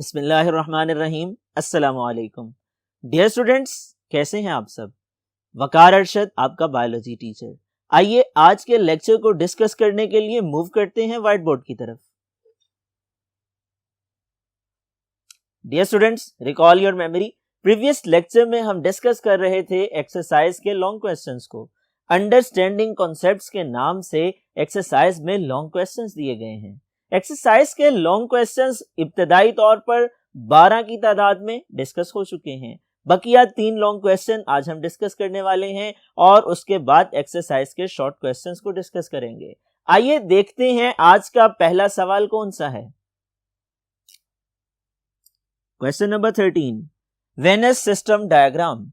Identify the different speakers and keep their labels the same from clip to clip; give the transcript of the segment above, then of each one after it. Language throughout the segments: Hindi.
Speaker 1: बिस्मिल्लाहिर्रहमानिर्रहीम। अस्सलामुअलैकुम। डियर स्टूडेंट्स, कैसे हैं आप सब। वकार अरशद आपका बायोलॉजी टीचर। आइए आज के लेक्चर को डिस्कस करने के लिए मूव करते हैं व्हाइट बोर्ड की तरफ। Dear students, recall your memory. Previous lecture में हम डिस्कस कर रहे थे एक्सरसाइज के लॉन्ग क्वेश्चंस को। अंडरस्टैंडिंग कॉन्सेप्ट्स के नाम से एक्सरसाइज में लॉन्ग क्वेश्चंस दिए गए हैं। एक्सरसाइज के लॉन्ग क्वेश्चंस इब्तदाई तौर पर 12 की तादाद में डिस्कस हो चुके हैं। बकिया 3 लॉन्ग क्वेश्चन आज हम डिस्कस करने वाले हैं और उसके बाद एक्सरसाइज के शॉर्ट क्वेश्चंस को डिस्कस करेंगे। आइए देखते हैं आज का पहला सवाल कौन सा है। Question number 13, venous system diagram.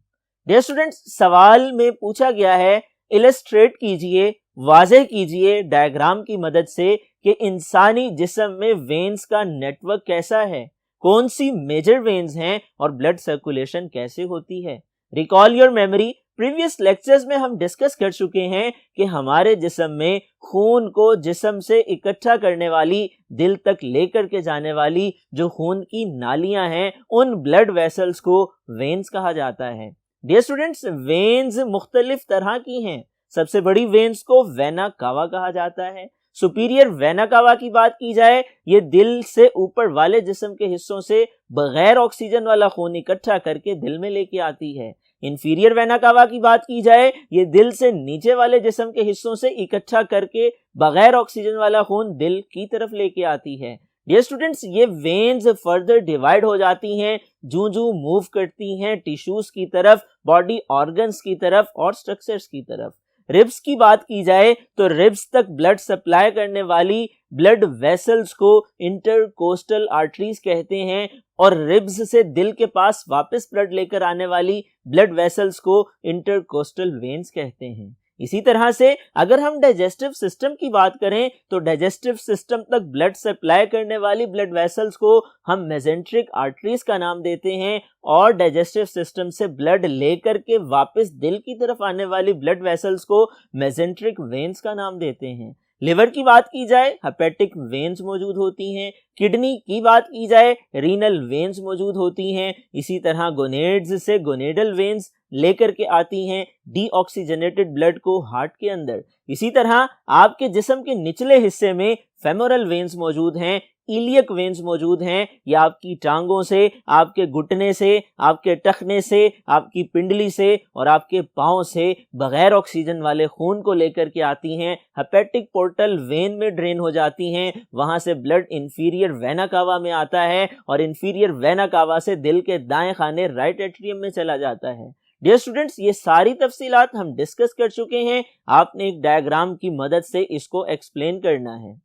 Speaker 1: Dear students, सवाल में पूछा गया है इलस्ट्रेट कीजिए, वाज़ेह कीजिए डायग्राम की मदद से कि इंसानी जिस्म में वेन्स का नेटवर्क कैसा है, कौन सी मेजर वेन्स हैं और ब्लड सर्कुलेशन कैसे होती है। Recall your memory. Previous lectures में हम डिस्कस कर चुके हैं कि हमारे जिस्म में खून को जिस्म से इकट्ठा करने वाली, दिल तक लेकर के जाने वाली जो खून की नालियां हैं, उन ब्लड वेसल्स को वेन्स कहा जाता है। डियर स्टूडेंट्स, वेन्स मुख्तलिफ तरह की हैं। सबसे बड़ी वेन्स को वेना कावा कहा जाता है। सुपीरियर वेना कावा की बात की जाए, ये दिल से ऊपर वाले जिस्म के हिस्सों से बगैर ऑक्सीजन वाला खून इकट्ठा करके दिल में लेके आती है। इंफीरियर वेना कावा की बात की जाए, ये दिल से नीचे वाले जिस्म के हिस्सों से इकट्ठा करके बगैर ऑक्सीजन वाला खून दिल की तरफ लेके आती है। डियर स्टूडेंट्स, ये वेन्स फर्दर डिवाइड हो जाती हैं जूं मूव करती हैं टिश्यूज की तरफ, बॉडी ऑर्गन्स की तरफ और स्ट्रक्चर्स की तरफ। रिब्स की बात की जाए तो रिब्स तक ब्लड सप्लाई करने वाली ब्लड वेसल्स को इंटरकोस्टल आर्टरीज कहते हैं और रिब्स से दिल के पास वापस ब्लड लेकर आने वाली ब्लड वेसल्स को इंटरकोस्टल वेन्स कहते हैं। इसी तरह से अगर हम डाइजेस्टिव सिस्टम की बात करें तो डाइजेस्टिव सिस्टम तक ब्लड सप्लाई करने वाली ब्लड वेसल्स को हम मेसेंट्रिक आर्टरीज का नाम देते हैं और डाइजेस्टिव सिस्टम से ब्लड लेकर के वापस दिल की तरफ आने वाली ब्लड वेसल्स को मेसेंट्रिक वेन्स का नाम देते हैं। लिवर की बात की जाए, हेपेटिक वेन्स मौजूद होती हैं। किडनी की बात की जाए, रीनल वेन्स मौजूद होती हैं। इसी तरह गोनेड्स से गोनेडल वेन्स लेकर के आती हैं डीऑक्सीजनेटेड ब्लड को हार्ट के अंदर। इसी तरह आपके जिस्म के निचले हिस्से में फेमोरल वेन्स मौजूद हैं, इलियक वेन्स मौजूद हैं। ये आपकी टांगों से, आपके घुटने से, आपके टखने से, आपकी पिंडली से और आपके पांव से बगैर ऑक्सीजन वाले खून को लेकर के आती हैं। हेपेटिक पोर्टल वेन में ड्रेन हो जाती हैं, वहां से ब्लड इंफीरियर वेना कावा में आता है और इंफीरियर वेना कावा से दिल के दाएं खाने राइट एट्रियम में चला जाता है। डियर स्टूडेंट्स, ये सारी तफसीलात हम डिस्कस कर चुके हैं। आपने एक डायग्राम की मदद से इसको एक्सप्लेन करना है।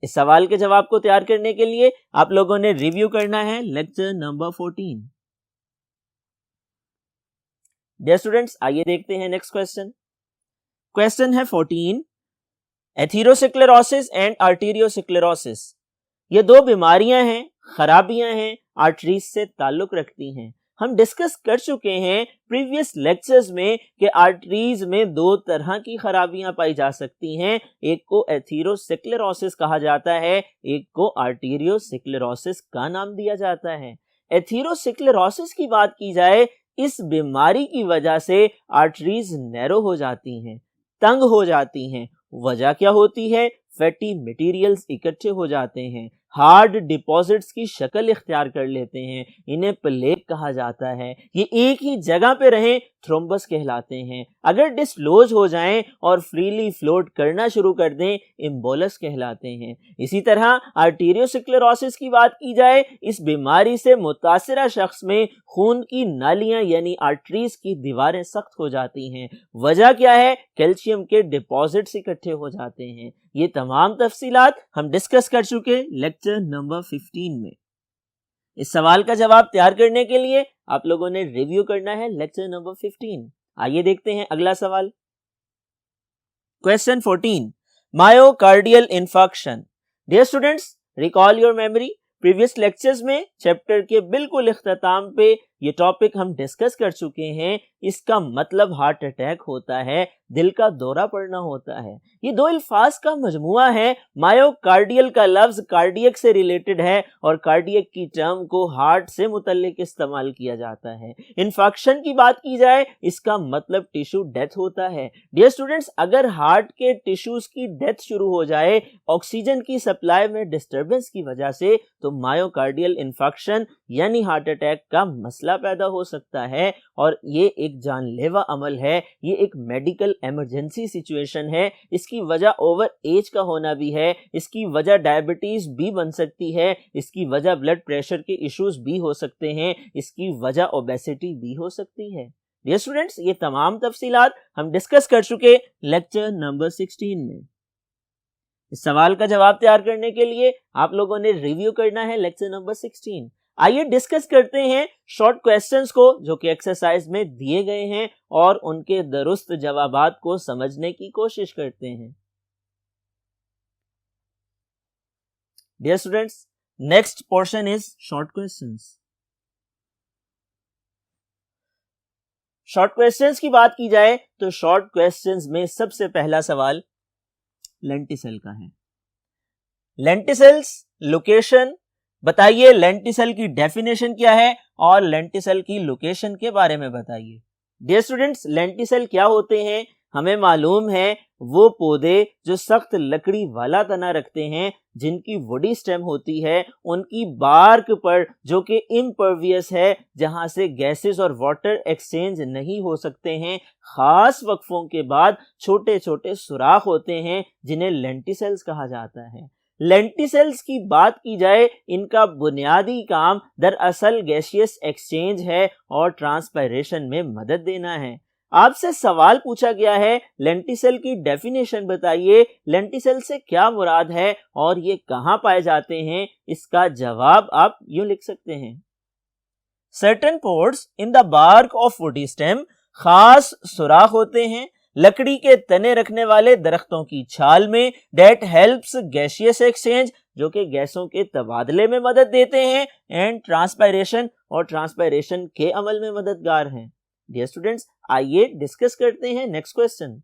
Speaker 1: इस सवाल के जवाब को तैयार करने के लिए आप लोगों ने रिव्यू करना है लेक्चर नंबर 14। डियर स्टूडेंट्स, आइए देखते हैं नेक्स्ट क्वेश्चन। क्वेश्चन है 14, एथेरोस्क्लेरोसिस एंड आर्टेरियोस्क्लेरोसिस। ये दो बीमारियां हैं, खराबियां हैं, आर्टरीज से ताल्लुक रखती हैं। हम डिस्कस कर चुके हैं प्रीवियस लेक्चर्स में कि आर्टरीज में 2 तरह की खराबियां पाई जा सकती हैं। एक को एथेरोस्क्लेरोसिस कहा जाता है, एक को आर्टेरियोस्क्लेरोसिस का नाम दिया जाता है। एथेरोस्क्लेरोसिस की बात की जाए, इस बीमारी की वजह से आर्टरीज नैरो हो जाती हैं, तंग हो जाती हैं। वजह क्या होती है? फैटी मटेरियल्स इकट्ठे हो जाते हैं, हार्ड डिपॉजिट्स की शक्ल इख्तियार कर लेते हैं, इन्हें प्लेक कहा जाता है। ये एक ही जगह पे रहें, थ्रोम्बस कहलाते हैं। अगर डिसलोज हो जाएं और फ्रीली फ्लोट करना शुरू कर दें, एम्बोलस कहलाते हैं। इसी तरह आर्टेरियोस्क्लेरोसिस की बात की जाए, इस बीमारी से मुतासिरा शख्स में खून की नालियां यानी आर्टरीज की दीवारें सख्त हो जाती हैं। वजह क्या है? कैल्शियम के डिपॉजिट्स इकट्ठे हो जाते हैं। ये तमाम तफसीलात हम डिस्कस कर चुके लेक्चर नंबर 15 में। इस सवाल का जवाब तैयार करने के लिए आप लोगों ने रिव्यू करना है लेक्चर नंबर 15। आइए देखते हैं अगला सवाल। Question 14, myocardial infarction. Dear students, recall your memory. Previous lectures में चैप्टर के बिल्कुल इख्तिताम पे ये टॉपिक हम डिस्कस कर चुके हैं। इसका मतलब हार्ट अटैक होता है, दिल का दौरा पड़ना होता है। ये दो अल्फाज का मजमुआ है। मायोकार्डियल का लफ्ज कार्डियक से रिलेटेड है और कार्डियक की टर्म को हार्ट से मुतल्लिक इस्तेमाल किया जाता है। इन्फेक्शन की बात की जाए, इसका मतलब टिश्यू डेथ होता है। डियर स्टूडेंट्स, अगर हार्ट के टिश्यूज की डेथ शुरू हो जाए ऑक्सीजन की सप्लाई में डिस्टर्बेंस की वजह से, तो मायोकार्डियल इन्फेक्शन यानी हार्ट अटैक का मसला पैदा हो सकता है और ये एक जानलेवा अमल है। ये एक मेडिकल इमरजेंसी सिचुएशन है। इसकी वजह ओवर एज का होना भी है, इसकी वजह डायबिटीज भी बन सकती है, इसकी वजह ब्लड प्रेशर के इश्यूज भी हो सकते हैं, इसकी वजह ओबेसिटी भी हो सकती है। डियर स्टूडेंट्स, ये तमाम तफसीलात हम डिस्कस कर चुके लेक्चर नंबर 16 में। इस सवाल का जवाब तैयार करने के लिए आप लोगों ने रिव्यू करना है लेक्चर नंबर 16। आइए डिस्कस करते हैं शॉर्ट क्वेश्चंस को जो कि एक्सरसाइज में दिए गए हैं और उनके दुरुस्त जवाबात को समझने की कोशिश करते हैं। Dear students, next portion is short questions. Short questions की बात की जाए तो शॉर्ट क्वेश्चंस में सबसे पहला सवाल लेंटिसल का है। लेंटिसल्स लोकेशन बताइए, लेंटिसल की डेफिनेशन क्या है और लेंटिसल की लोकेशन के बारे में बताइए। डियर स्टूडेंट्स, लेंटिसल क्या होते हैं? हमें मालूम है वो पौधे जो सख्त लकड़ी वाला तना रखते हैं, जिनकी वुडी स्टेम होती है, उनकी बार्क पर जो कि इम्परवियस है, जहां से गैसेस और वाटर एक्सचेंज नहीं हो सकते हैं, खास वक्फों के बाद छोटे छोटे सुराख होते हैं जिन्हें लेंटिसल्स कहा जाता है। लेंटिसल्स की बात की जाए, इनका बुनियादी काम दरअसल गैसियस एक्सचेंज है और ट्रांसपायरेशन में मदद देना है। आपसे सवाल पूछा गया है लेंटिसल की डेफिनेशन बताइए, लेंटिसल से क्या मुराद है और ये कहां पाए जाते हैं? इसका जवाब आप यूं लिख सकते हैं, certain pores in the bark of woody stem, खास सुराख होते हैं लकड़ी के तने रखने वाले दरख्तों की छाल में, डेट हेल्प्स गैसियस एक्सचेंज, जो कि गैसों के तबादले में मदद देते हैं, एंड ट्रांसपायरेशन, और ट्रांसपायरेशन के अमल में मददगार हैं। डियर स्टूडेंट्स, आइए डिस्कस करते हैं next question.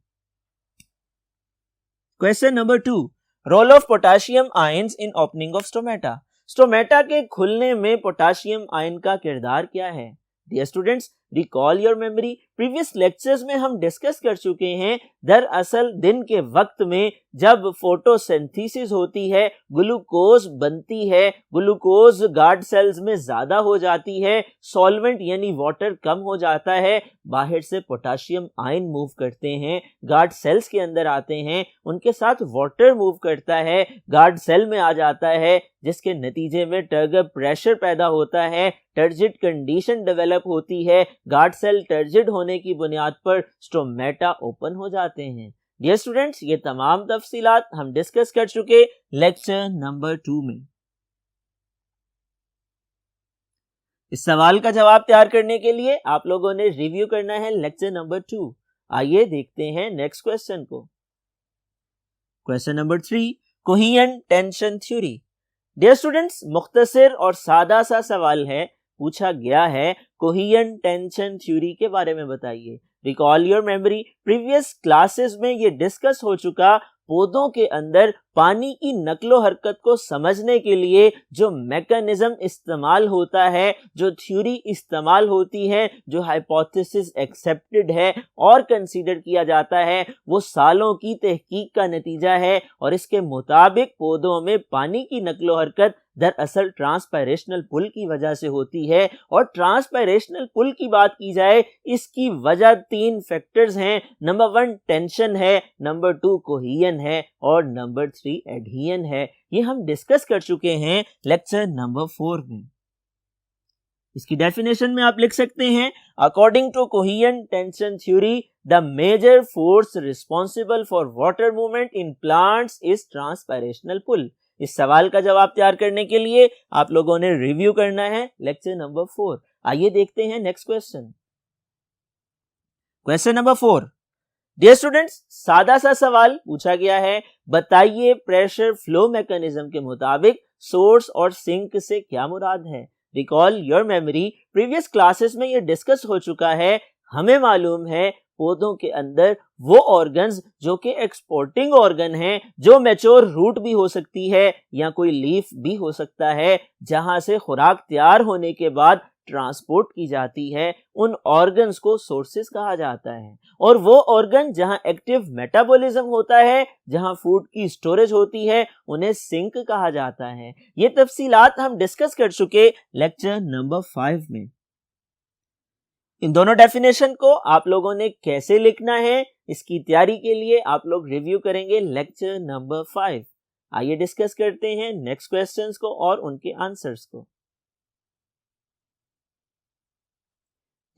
Speaker 1: Question number 2, role of potassium ions in opening of stomata. Stomata के खुलने में पोटेशियम आयन का किरदार क्या है? Dear students, recall your memory, previous lectures में हम डिस्कस कर चुके हैं। दरअसल दिन के वक्त में जब फोटोसिंथेसिस होती है, ग्लूकोज बनती है, ग्लूकोज गार्ड सेल्स में ज्यादा हो जाती है, सॉल्वेंट यानी वाटर कम हो जाता है, बाहर से पोटेशियम आयन मूव करते हैं, गार्ड सेल्स के अंदर आते हैं, उनके साथ वाटर मूव करता है, गार्ड सेल में आ जाता है, जिसके नतीजे में टर्गर प्रेशर पैदा होता है, टर्जिड कंडीशन डेवलप होती है, गार्ड सेल टर्जिड होने की बुनियाद पर स्टोमेटा ओपन हो जाते हैं। डियर स्टूडेंट्स, ये तमाम तफसीलात हम डिस्कस कर चुके लेक्चर नंबर 2 में। इस सवाल का जवाब तैयार करने के लिए आप लोगों ने रिव्यू करना है लेक्चर नंबर 2। आइए देखते हैं नेक्स्ट क्वेश्चन को। Question number 3, coherent tension theory. Dear students, मुख्तसर और सादा सा सवाल है, पूछा गया है कोहेरेंट टेंशन थ्योरी के बारे में बताइए। Recall your memory, previous classes में ये डिस्कस हो चुका, पौधों के अंदर पानी की नकलो हरकत को समझने के लिए जो मैकेनिज्म इस्तेमाल होता है, जो थ्योरी इस्तेमाल होती है, जो हाइपोथेसिस एक्सेप्टेड है और कंसीडर किया जाता है, वो सालों की तहकीक का नतीजा है और इसके मुताबिक पौधों में पानी की नकलो हरकत दरअसल ट्रांसपायरेशनल पुल की वजह से होती है। और ट्रांसपायरेशनल पुल की बात की जाए, इसकी वजह 3 फैक्टर्स हैं। नंबर 1 टेंशन है, नंबर 2 कोहेजन है और नंबर 3 एडहेजन है। ये हम डिस्कस कर चुके हैं लेक्चर नंबर 4 में। इसकी डेफिनेशन में आप लिख सकते हैं, according to coherent tension theory the major force responsible for water movement in plants is transpirational pull. इस सवाल का जवाब तैयार करने के लिए आप लोगों ने रिव्यू करना है लेक्चर नंबर 4। आइए देखते हैं next question. Question number 4, dear students, सादा सा सवाल पूछा गया है, बताइए प्रेशर फ्लो मैकेनिज्म के मुताबिक सोर्स और सिंक से क्या मुराद है। Recall your memory, previous classes में ये डिस्कस हो चुका है। हमें मालूम है पौधों के अंदर वो ऑर्गन्स जो कि एक्सपोर्टिंग ऑर्गन हैं, जो मैच्योर रूट भी हो सकती है या कोई लीफ भी हो सकता है, जहां से खुराक तैयार होने के बाद ट्रांसपोर्ट की जाती है, उन ऑर्गन्स को सोर्सेस कहा जाता है। और वो ऑर्गन जहां एक्टिव मेटाबॉलिज्म होता है, जहां फूड की स्टोरेज होती है, उन्हें सिंक कहा जाता है। ये तफसीलात हम डिस्कस कर चुके लेक्चर नंबर 5 में। इन दोनों डेफिनेशन को आप लोगों ने कैसे लिखना है, इसकी तैयारी के लिए आप लोग रिव्यू करेंगे लेक्चर नंबर 5। आइए डिस्कस करते हैं नेक्स्ट क्वेश्चंस को और उनके आंसर्स को।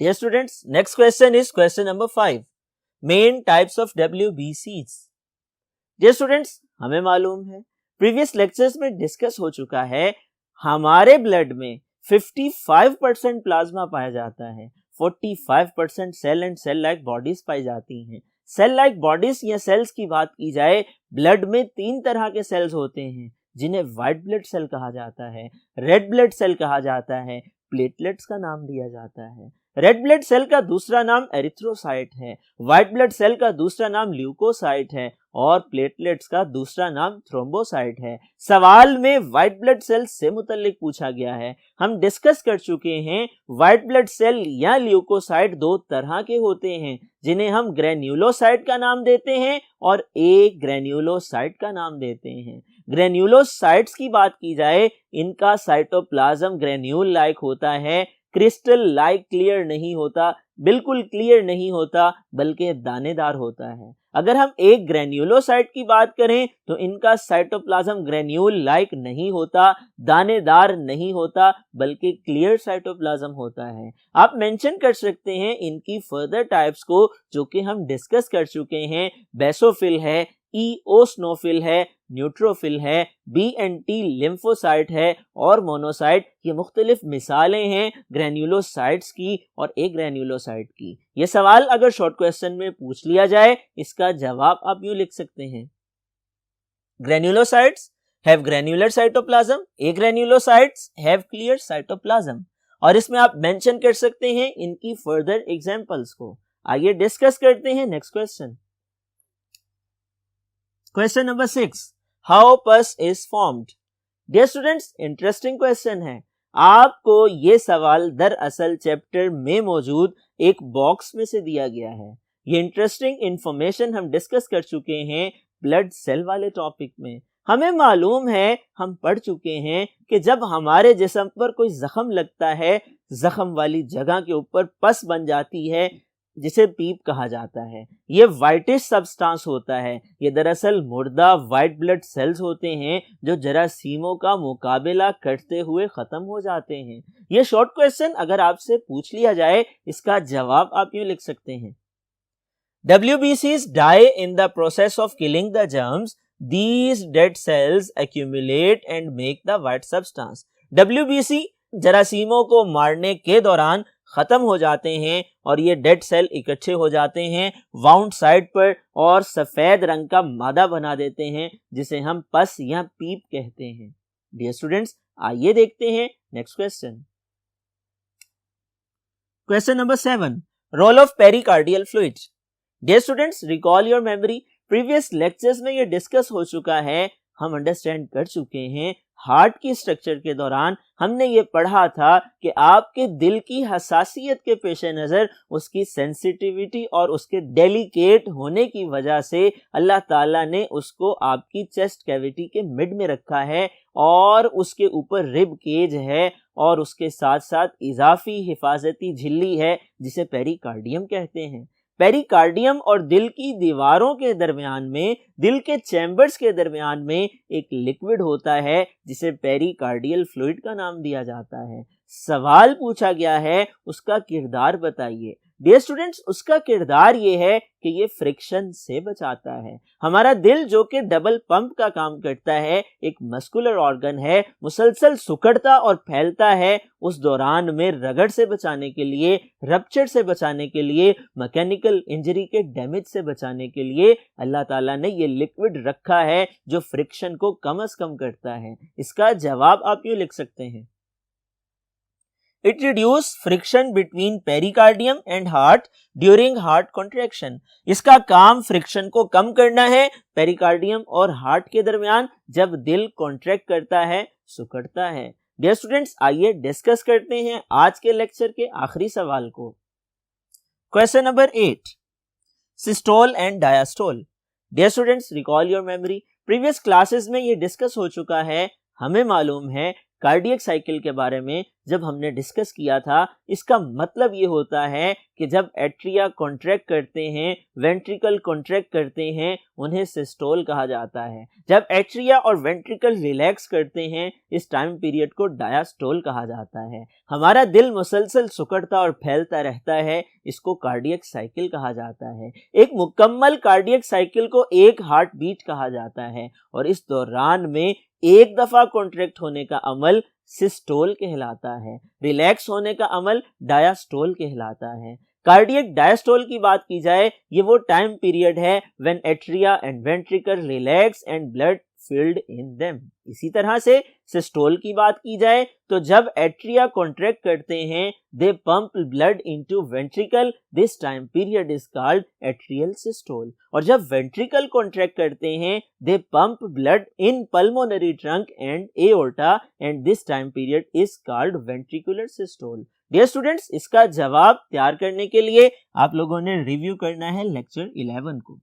Speaker 1: Dear students, next question is question number 5. Main types of WBCs. Dear students, हमें मालूम है प्रीवियस लेक्चर्स में डिस्कस हो चुका है, हमारे ब्लड में 55% प्लाज्मा पाया जाता है, 45% cell and cell like bodies पाई जाती हैं। सेल लाइक बॉडीज या सेल्स की बात की जाए, ब्लड में 3 तरह के सेल्स होते हैं, जिन्हें व्हाइट ब्लड सेल कहा जाता है, रेड ब्लड सेल कहा जाता है, प्लेटलेट्स का नाम दिया जाता है। रेड ब्लड सेल का दूसरा नाम एरिथ्रोसाइट है, व्हाइट ब्लड सेल का दूसरा नाम ल्यूकोसाइट है और प्लेटलेट्स का दूसरा नाम थ्रोम्बोसाइट है। सवाल में व्हाइट ब्लड सेल से मुतल्लिक पूछा गया है। हम डिस्कस कर चुके हैं व्हाइट ब्लड सेल या ल्यूकोसाइट 2 तरह के होते हैं, जिन्हें हम ग्रेन्युलोसाइट का नाम देते हैं और एक ग्रेन्युलोसाइट का नाम देते हैं। ग्रेन्युलोसाइट्स की बात की जाए, इनका साइटोप्लाज्म ग्रेन्यूल लाइक होता है, क्रिस्टल लाइक क्लियर नहीं होता, बिल्कुल क्लियर नहीं होता, बल्कि दानेदार होता है। अगर हम एक ग्रेन्युलोसाइट की बात करें तो इनका साइटोप्लाज्म ग्रेन्यूल लाइक नहीं होता, दानेदार नहीं होता, बल्कि क्लियर साइटोप्लाज्म होता है। आप मेंशन कर सकते हैं इनकी फर्दर टाइप्स को, जो कि हम डिस्कस कर चुके हैं। बेसोफिल है, ईओस्नोफिल है, न्यूट्रोफिल है, बी एंड टी लिम्फोसाइट है और मोनोसाइट। ये मुख्तलिफ मिसालें हैं ग्रेन्युलोसाइट्स की और एक ग्रेन्युलोसाइट की। ये सवाल अगर शॉर्ट क्वेश्चन में पूछ लिया जाए, इसका जवाब आप यूं लिख सकते हैं, granulocytes have granular cytoplasm, agranulocytes have clear cytoplasm. और इसमें आप मेंशन कर सकते हैं इनकी फर्दर एग्जांपल्स को। आइए डिस्कस करते हैं next question. Question number 6, how pus is formed. Dear students, interesting question है। आपको ये सवाल दरअसल चैप्टर में मौजूद एक बॉक्स में से दिया गया है। ये इंटरेस्टिंग इंफॉर्मेशन हम डिस्कस कर चुके हैं ब्लड सेल वाले टॉपिक में। हमें मालूम है, हम पढ़ चुके हैं कि जब हमारे जिस्म पर कोई जख्म लगता है, जख्म वाली जगह के ऊपर पस बन जाती है, जिसे पीप कहा जाता है। ये व्हाइटिश सब्सटेंस होता है। ये दरअसल मुर्दा व्हाइट ब्लड सेल्स होते हैं जो जरासीमों का मुकाबला करते हुए खत्म हो जाते हैं। ये शॉर्ट क्वेश्चन अगर आपसे पूछ लिया जाए, इसका जवाब आप यूं लिख सकते हैं, WBCs die in the process of killing the germs. These dead cells accumulate and make the white substance. WBC जरासीमों को मारने के दौरान खत्म हो जाते हैं और ये डेड सेल इकट्ठे हो जाते हैं वाउंड साइड पर और सफेद रंग का मादा बना देते हैं, जिसे हम पस या पीप कहते हैं। डियर स्टूडेंट्स, आइए देखते हैं next question. Question number 7, role of pericardial fluid. Dear students, recall your memory. Previous lectures में ये डिस्कस हो चुका है, हम अंडरस्टैंड कर चुके हैं। हार्ट की स्ट्रक्चर के दौरान हमने ये पढ़ा था कि आपके दिल की हसासियत के पेश नज़र, उसकी सेंसिटिविटी और उसके डेलिकेट होने की वजह से अल्लाह ताला ने उसको आपकी चेस्ट कैविटी के मिड में रखा है और उसके ऊपर रिब केज है और उसके साथ साथ इजाफी हिफाजती झिल्ली है, जिसे पेरिकार्डियम कहते हैं। पेरिकार्डियम और दिल की दीवारों के दरमियान में, दिल के चैम्बर्स के दरमियान में एक लिक्विड होता है जिसे पेरिकार्डियल फ्लूइड का नाम दिया जाता है। सवाल पूछा गया है, उसका किरदार बताइए। डियर स्टूडेंट्स, उसका किरदार ये है कि ये फ्रिक्शन से बचाता है। हमारा दिल जो कि डबल पंप का काम करता है, एक मस्कुलर ऑर्गन है, मुसलसल सुकड़ता और फैलता है। उस दौरान में रगड़ से बचाने के लिए, रप्चर से बचाने के लिए, मैकेनिकल इंजरी के डैमेज से बचाने के लिए अल्लाह ताला ने ये लिक्विड रखा है जो फ्रिक्शन को कम से कम करता है। इसका जवाब आप यूं लिख सकते हैं, It reduce friction between pericardium and heart during heart contraction. इसका काम फ्रिक्शन को कम करना है पेरिकार्डियम और हार्ट के दरमियान जब दिल कॉन्ट्रैक्ट करता है, सिकुड़ता है। डियर स्टूडेंट्स, आइए डिस्कस करते हैं आज के लेक्चर के आखिरी सवाल को। Question number 8, systole and diastole. Dear students, recall your memory. Previous classes में ये डिस्कस हो चुका है। हमें मालूम है कार्डियक साइकिल के बारे में जब हमने डिस्कस किया था, इसका मतलब ये होता है कि जब एट्रिया कॉन्ट्रैक्ट करते हैं, वेंट्रिकल कॉन्ट्रैक्ट करते हैं, उन्हें सिस्टोल कहा जाता है। जब एट्रिया और वेंट्रिकल रिलैक्स करते हैं, इस टाइम पीरियड को डायस्टोल कहा जाता है। हमारा दिल मुसलसल सिकुड़ता और फैलता रहता है, इसको कार्डियक साइकिल कहा जाता है। एक मुकम्मल कार्डियक साइकिल को एक हार्ट बीट कहा जाता है और इस दौरान में एक दफा कॉन्ट्रैक्ट होने का अमल सिस्टोल कहलाता है, रिलैक्स होने का अमल डायस्टोल कहलाता है। कार्डियक डायस्टोल की बात की जाए, ये वो टाइम पीरियड है when atria and ventricle relax and blood filled in them. इसी तरह से सिस्टोल की बात की जाए तो जब एट्रिया कॉन्ट्रैक्ट करते हैं, they pump blood into ventricle, this time period is called atrial systole. और जब वेंट्रिकल कॉन्ट्रैक्ट करते हैं, they pump blood in pulmonary trunk and aorta and this time period is called ventricular systole. Dear students, इसका जवाब तैयार करने के लिए आप लोगों ने रिव्यू करना है लेक्चर 11 को।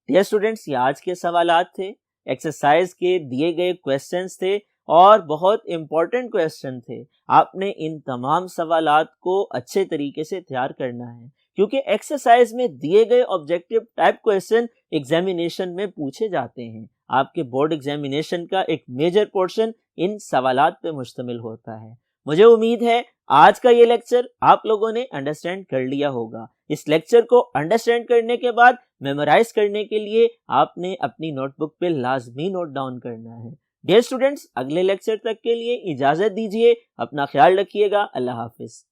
Speaker 1: डियर स्टूडेंट्स, ये आज के सवालात थे, एक्सरसाइज के दिए गए क्वेश्चंस थे और बहुत इंपॉर्टेंट क्वेश्चन थे। आपने इन तमाम सवालात को अच्छे तरीके से तैयार करना है क्योंकि एक्सरसाइज में दिए गए ऑब्जेक्टिव टाइप क्वेश्चन एग्जामिनेशन में पूछे जाते हैं। आपके बोर्ड एग्जामिनेशन का एक मेजर पोर्शन इन सवालात पे मुश्तमिल होता है। मुझे उम्मीद है आज का ये लेक्चर आप लोगों ने अंडरस्टैंड कर लिया होगा। इस लेक्चर को अंडरस्टैंड करने के बाद मेमोराइज करने के लिए आपने अपनी नोटबुक पे लाजमी नोट डाउन करना है। डियर स्टूडेंट्स, अगले लेक्चर तक के लिए इजाजत दीजिए। अपना ख्याल रखिएगा। अल्लाह हाफिज।